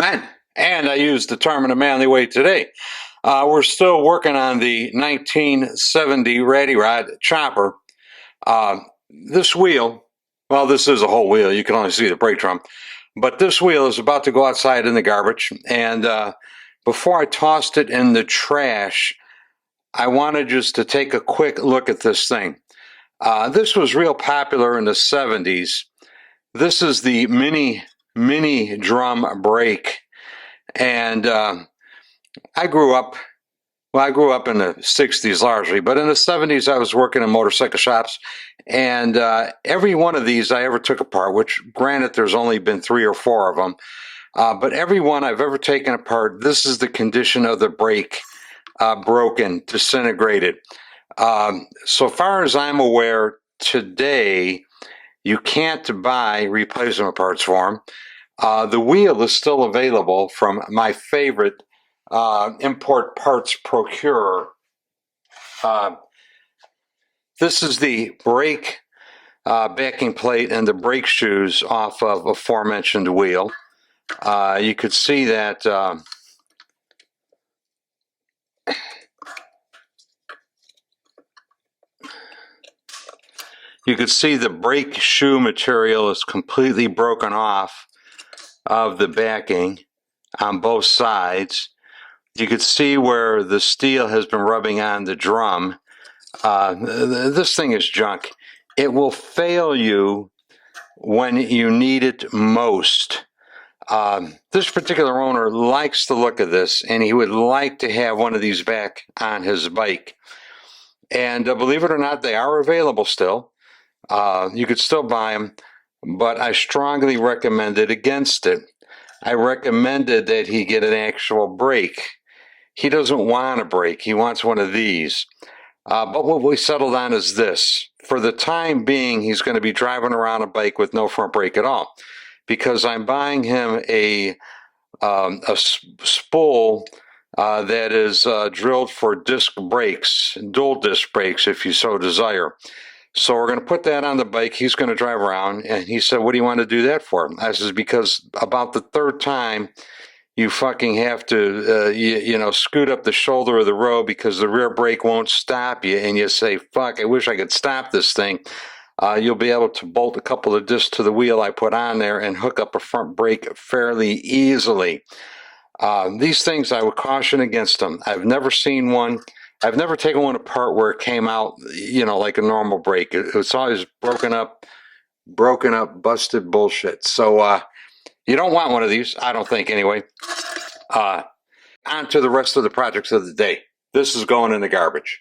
Men, and I use the term in a manly way today. We're still working on the 1970 Ratty Rod chopper. This wheel, well, this is a whole wheel. You can only see the brake drum. But this wheel is about to go outside in the garbage. And before I tossed it in the trash, I wanted just to take a quick look at this thing. This was real popular in the 70s. This is the mini drum brake. And I grew up in the 60s largely, but in the 70s I was working in motorcycle shops, and every one of these I ever took apart, which granted there's only been 3 or 4 of them, but every one I've ever taken apart, this is the condition of the brake, broken, disintegrated. So far as I'm aware today, you can't buy replacement parts for them. The wheel is still available from my favorite import parts procurer. This is the brake backing plate and the brake shoes off of aforementioned wheel. You could see that you could see the brake shoe material is completely broken off of the backing on both sides. You could see where the steel has been rubbing on the drum. This thing is junk. It will fail you when you need it most. This particular owner likes the look of this, and he would like to have one of these back on his bike. And believe it or not, they are available still. You could still buy them, but I strongly recommended against it. I recommended that he get an actual brake. He doesn't want a brake. He wants one of these. But what we settled on is this. For the time being, he's going to be driving around a bike with no front brake at all, because I'm buying him a spool that is drilled for disc brakes, dual disc brakes, if you so desire. So we're going to put that on the bike. He's going to drive around. And he said, what do you want to do that for? I said, because about the 3rd time, you fucking have to, you know, scoot up the shoulder of the road because the rear brake won't stop you. And you say, fuck, I wish I could stop this thing. You'll be able to bolt a couple of discs to the wheel I put on there and hook up a front brake fairly easily. These things, I would caution against them. I've never seen one. I've never taken one apart where it came out, you know, like a normal brake. It's always broken up, busted bullshit. So you don't want one of these, I don't think, anyway. On to the rest of the projects of the day. This is going in the garbage.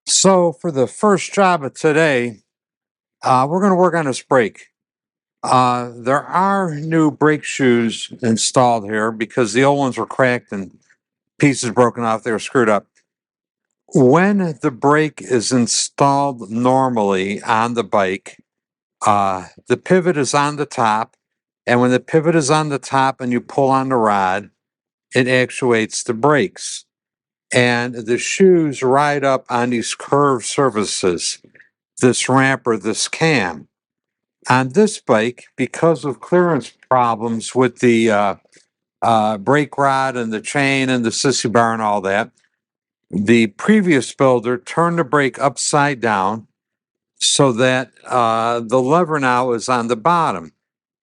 So for the first job of today, we're going to work on this brake. There are new brake shoes installed here because the old ones were cracked and pieces broken off. They were screwed up. When the brake is installed normally on the bike, the pivot is on the top, and when the pivot is on the top and you pull on the rod, it actuates the brakes. And the shoes ride up on these curved surfaces, this ramp or this cam. On this bike, because of clearance problems with the brake rod and the chain and the sissy bar and all that, the previous builder turned the brake upside down so that the lever now is on the bottom.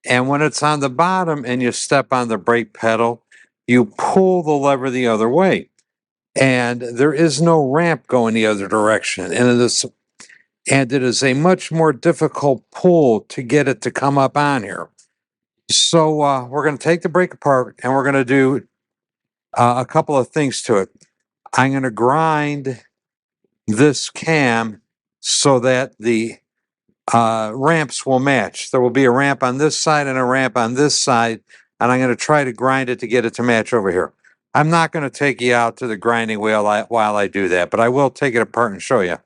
And when it's on the bottom and you step on the brake pedal, you pull the lever the other way. And there is no ramp going the other direction. And it is a much more difficult pull to get it to come up on here. So we're going to take the brake apart and we're going to do a couple of things to it. I'm going to grind this cam so that the ramps will match. There will be a ramp on this side and a ramp on this side, and I'm going to try to grind it to get it to match over here. I'm not going to take you out to the grinding wheel while I do that, but I will take it apart and show you.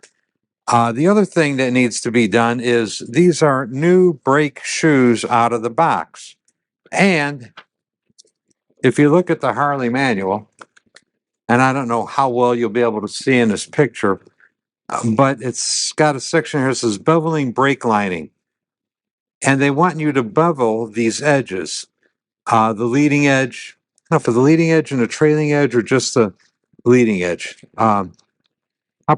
The other thing that needs to be done is these are new brake shoes out of the box. And if you look at the Harley manual, and I don't know how well you'll be able to see in this picture, but it's got a section here that says beveling brake lining. And they want you to bevel these edges, the leading edge, no, for the leading edge and the trailing edge, or just the leading edge. I'll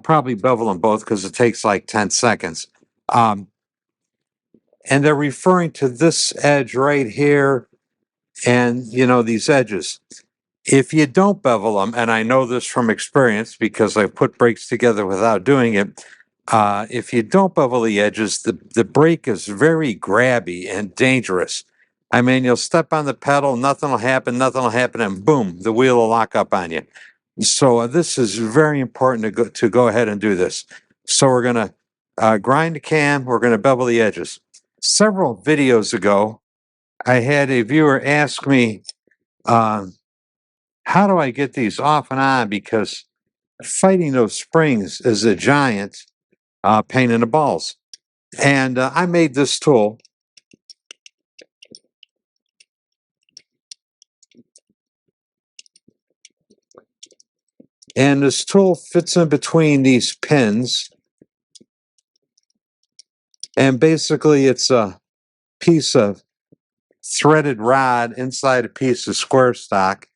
probably bevel them both because it takes like 10 seconds. And they're referring to this edge right here and, these edges. If you don't bevel them, and I know this from experience because I've put brakes together without doing it, if you don't bevel the edges, the brake is very grabby and dangerous. I mean, you'll step on the pedal, nothing will happen, and boom, the wheel will lock up on you. So this is very important to go ahead and do this. So we're going to grind the cam, we're going to bevel the edges. Several videos ago, I had a viewer ask me, how do I get these off and on? Because fighting those springs is a giant pain in the balls. And I made this tool. And this tool fits in between these pins. And basically, it's a piece of threaded rod inside a piece of square stock.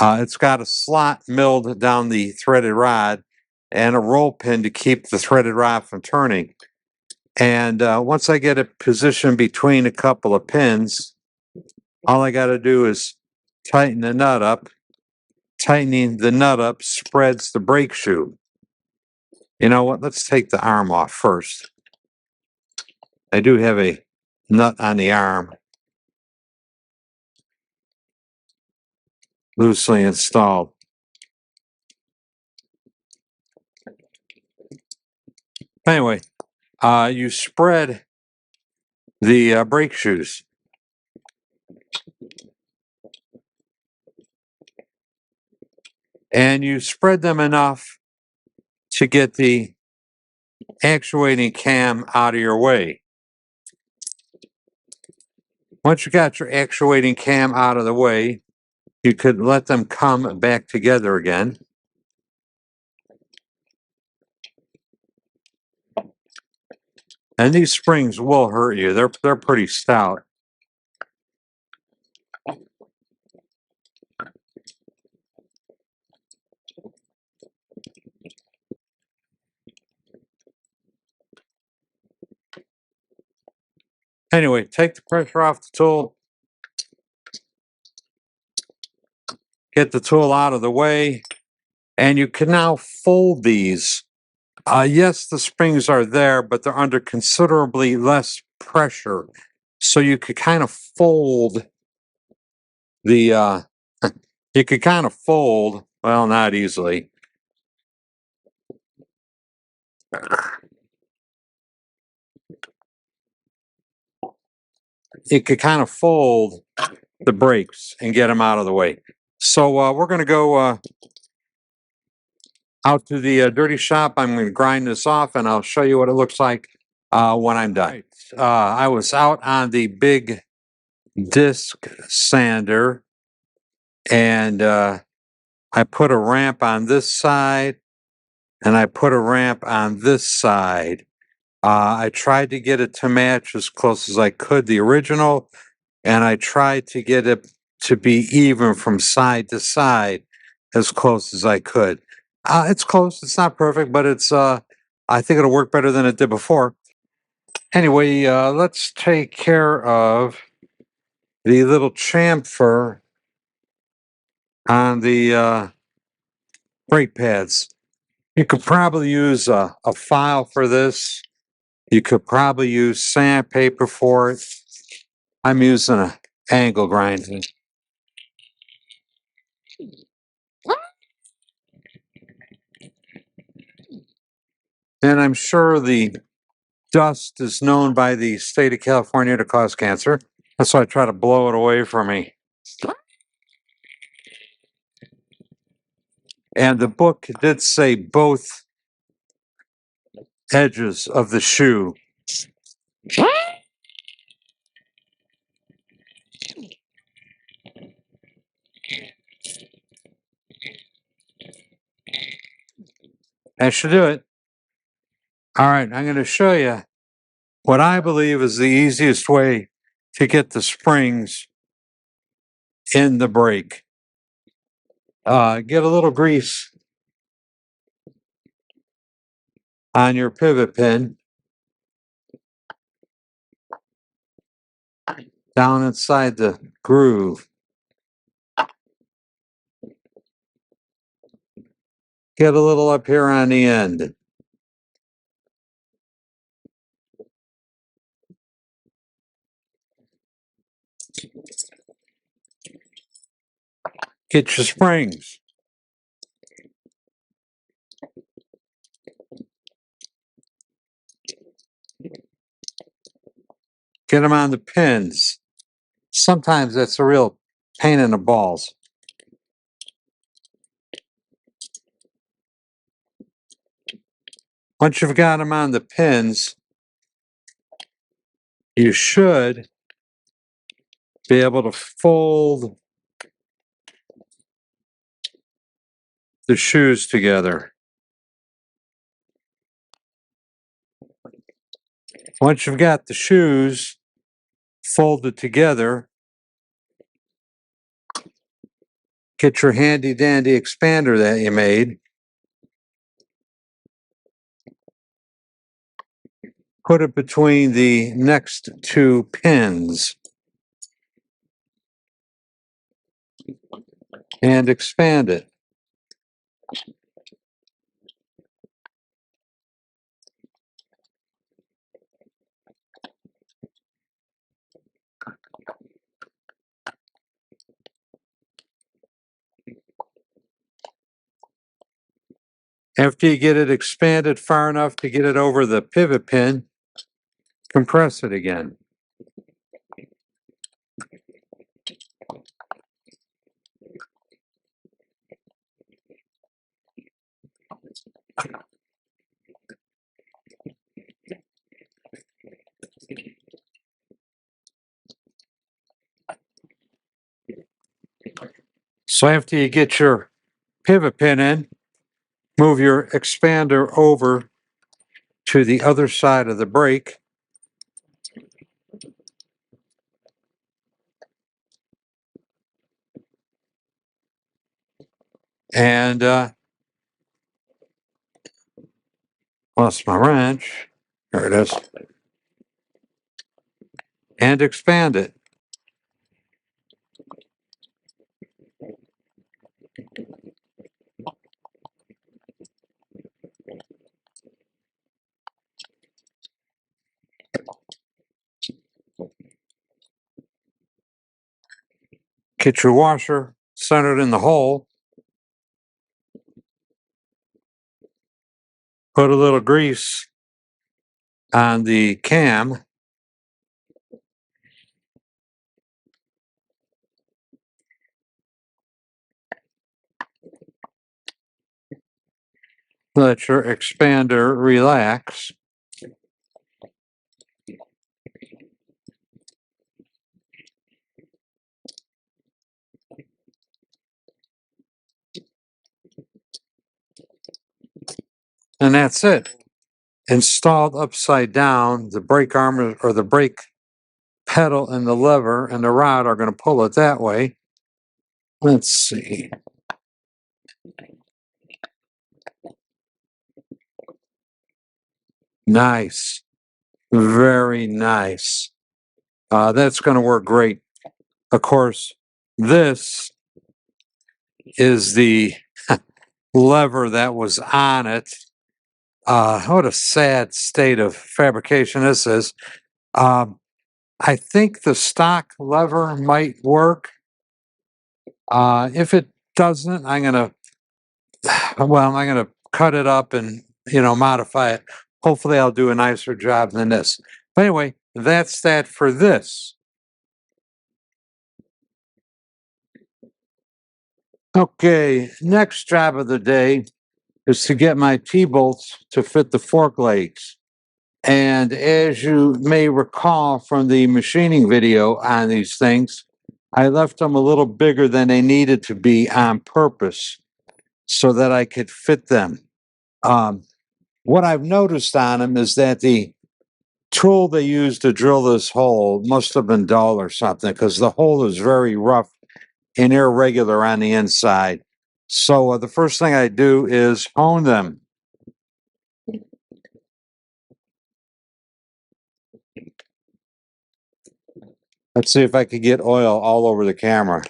It's got a slot milled down the threaded rod and a roll pin to keep the threaded rod from turning. And once I get it positioned between a couple of pins, all I got to do is tighten the nut up. Tightening the nut up spreads the brake shoe. You know what? Let's take the arm off first. I do have a nut on the arm loosely installed. Anyway, you spread the brake shoes. And you spread them enough to get the actuating cam out of your way. Once you got your actuating cam out of the way, you could let them come back together again. And these springs will hurt you. They're pretty stout. Anyway, take the pressure off the tool. Get the tool out of the way. And you can now fold these. Yes, the springs are there, but they're under considerably less pressure. So you could kind of fold the, you could kind of fold, well, not easily. You could kind of fold the brakes and get them out of the way. So we're going to go out to the dirty shop. I'm going to grind this off and I'll show you what it looks like when I'm done. I was out on the big disc sander and I put a ramp on this side and I put a ramp on this side. I tried to get it to match as close as I could the original, and I tried to get it to be even from side to side as close as I could. It's close. It's not perfect, but it's. I think it'll work better than it did before. Anyway, let's take care of the little chamfer on the brake pads. You could probably use a file for this. You could probably use sandpaper for it. I'm using an angle grinder. And I'm sure the dust is known by the state of California to cause cancer. That's why I try to blow it away from me. And the book did say both edges of the shoe. That should do it. All right, I'm going to show you what I believe is the easiest way to get the springs in the brake. Get a little grease on your pivot pin down inside the groove. Get a little up here on the end. Get your springs. Get them on the pins. Sometimes that's a real pain in the balls. Once you've got them on the pins, you should be able to fold the shoes together. Once you've got the shoes folded together, get your handy dandy expander that you made. Put it between the next two pins and expand it. After you get it expanded far enough to get it over the pivot pin, compress it again. So after you get your pivot pin in, move your expander over to the other side of the brake. And lost my wrench. There it is. And expand it. Get your washer centered in the hole. Put a little grease on the cam. Let your expander relax. And that's it. Installed upside down, the brake arm or the brake pedal and the lever and the rod are going to pull it that way. Let's see. Nice. Very nice. That's going to work great. Of course, this is the lever that was on it. What a sad state of fabrication this is. I think the stock lever might work. If it doesn't, I'm gonna cut it up and modify it. Hopefully, I'll do a nicer job than this. But anyway, that's that for this. Okay, next job of the day is to get my T-bolts to fit the fork legs. And as you may recall from the machining video on these things, I left them a little bigger than they needed to be on purpose so that I could fit them. What I've noticed on them is that the tool they used to drill this hole must have been dull or something, because the hole is very rough and irregular on the inside. So the first thing I do is hone them. Let's see if I could get oil all over the camera.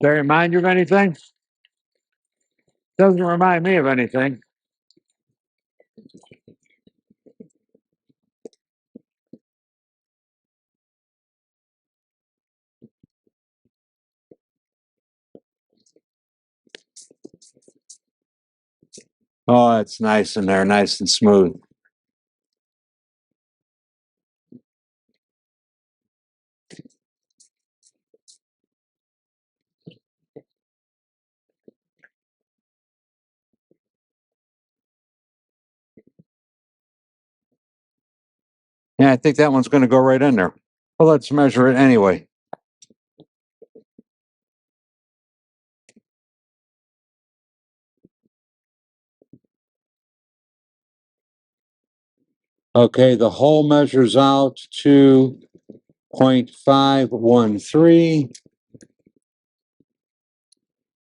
Does that remind you of anything? Doesn't remind me of anything. Oh, it's nice in there, nice and smooth. Yeah, I think that one's going to go right in there. Well, let's measure it anyway. Okay, the hole measures out to 0.513.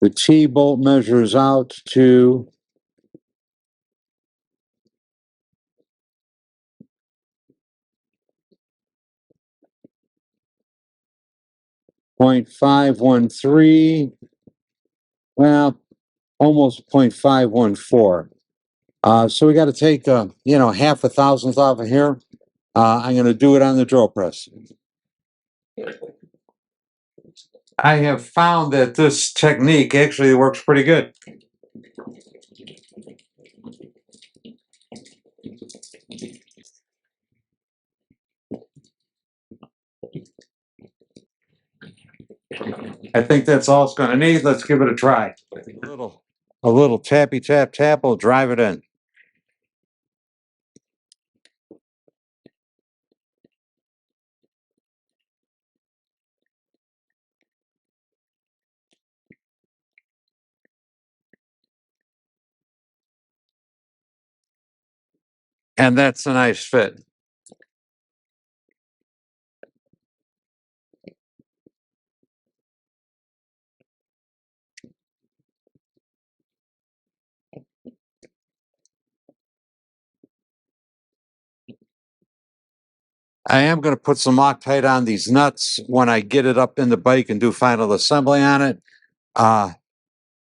The T-bolt measures out to 0.513. Well, almost 0.514. So we got to take, half a thousandth off of here. I'm going to do it on the drill press. I have found that this technique actually works pretty good. I think that's all it's going to need. Let's give it a try. A little tappy tap tap will drive it in. And that's a nice fit. I am going to put some Loctite on these nuts when I get it up in the bike and do final assembly on it.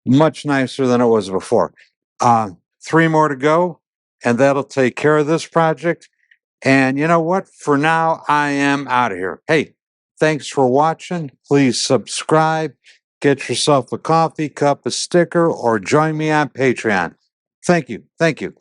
Much nicer than it was before. 3 more to go, and that'll take care of this project. And you know what? For now, I am out of here. Hey, thanks for watching. Please subscribe, get yourself a coffee cup, a sticker, or join me on Patreon. Thank you. Thank you.